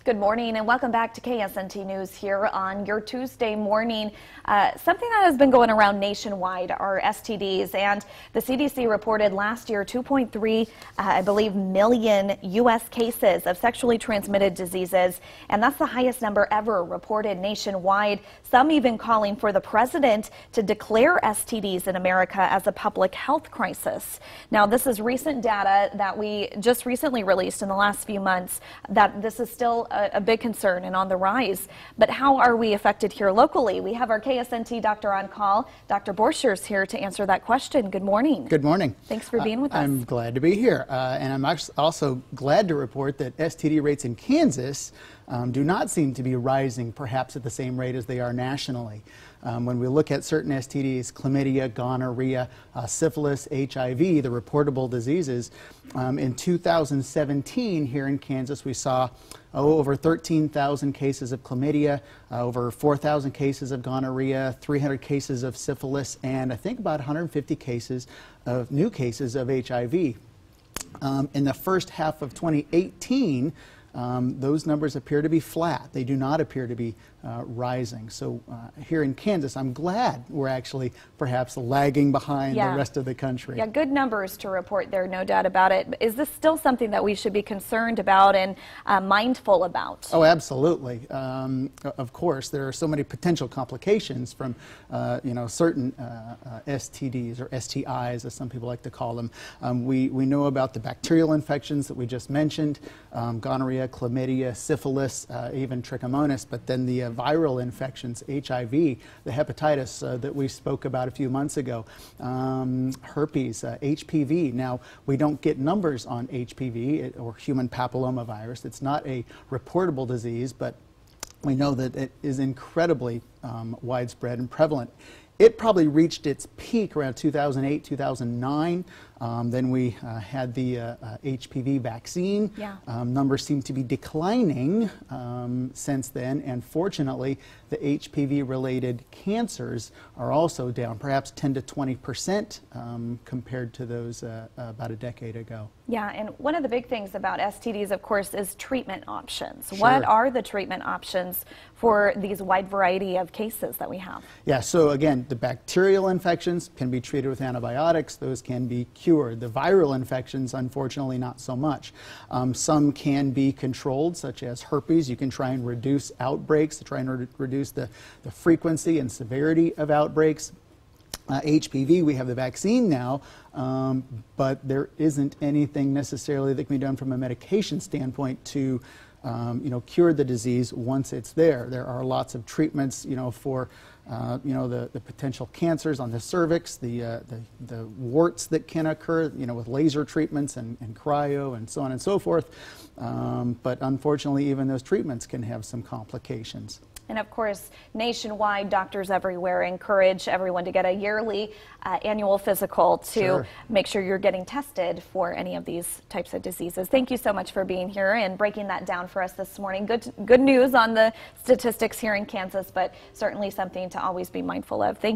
Good morning and welcome back to KSNT News here on your Tuesday morning. Something that has been going around nationwide are STDs, and the CDC reported last year 2.3, I believe, million U.S. cases of sexually transmitted diseases, and that's the highest number ever reported nationwide. Some even calling for the president to declare STDs in America as a public health crisis. Now, this is recent data that we just recently released in the last few months that this is still a big concern and on the rise. But how are we affected here locally? We have our KSNT doctor on call. Dr. Borchers here to answer that question. Good morning. Good morning. Thanks for being with us. I'm glad to be here. And I'm also glad to report that STD rates in Kansas do not seem to be rising perhaps at the same rate as they are nationally. When we look at certain STDs, chlamydia, gonorrhea, syphilis, HIV, the reportable diseases, in 2017 here in Kansas we saw over 13,000 cases of chlamydia, over 4,000 cases of gonorrhea, 300 cases of syphilis, and I think about 150 cases of new cases of HIV. In the first half of 2018, those numbers appear to be flat. They do not appear to be rising. So here in Kansas, I'm glad we're actually perhaps lagging behind the rest of the country. Yeah, good numbers to report there, no doubt about it. Is this still something that we should be concerned about and mindful about? Oh, absolutely. Of course, there are so many potential complications from certain STDs or STIs, as some people like to call them. We know about the bacterial infections that we just mentioned, gonorrhea, chlamydia, syphilis, even trichomonas, but then the viral infections, HIV, the hepatitis that we spoke about a few months ago, herpes, HPV. Now, we don't get numbers on HPV or human papillomavirus. It's not a reportable disease, but we know that it is incredibly widespread and prevalent. It probably reached its peak around 2008, 2009. Then we had the HPV vaccine. Numbers seem to be declining since then, and fortunately the HPV-related cancers are also down, perhaps 10 to 20% compared to those about a decade ago. Yeah, and one of the big things about STDs, of course, is treatment options. Sure. What are the treatment options for these wide variety of cases that we have? Yeah, so again, the bacterial infections can be treated with antibiotics. Those can be cured. The viral infections, unfortunately, not so much. Some can be controlled, such as herpes. You can try and reduce outbreaks, to try and reduce the frequency and severity of outbreaks. HPV, we have the vaccine now, but there isn't anything necessarily that can be done from a medication standpoint to cure the disease once it's there. There are lots of treatments, for the potential cancers on the cervix, the warts that can occur, with laser treatments and cryo and so on and so forth. But unfortunately, even those treatments can have some complications. And of course, nationwide, doctors everywhere encourage everyone to get a yearly annual physical to make sure you're getting tested for any of these types of diseases. Thank you so much for being here and breaking that down for us this morning. Good news on the statistics here in Kansas, but certainly something to always be mindful of. Thank you.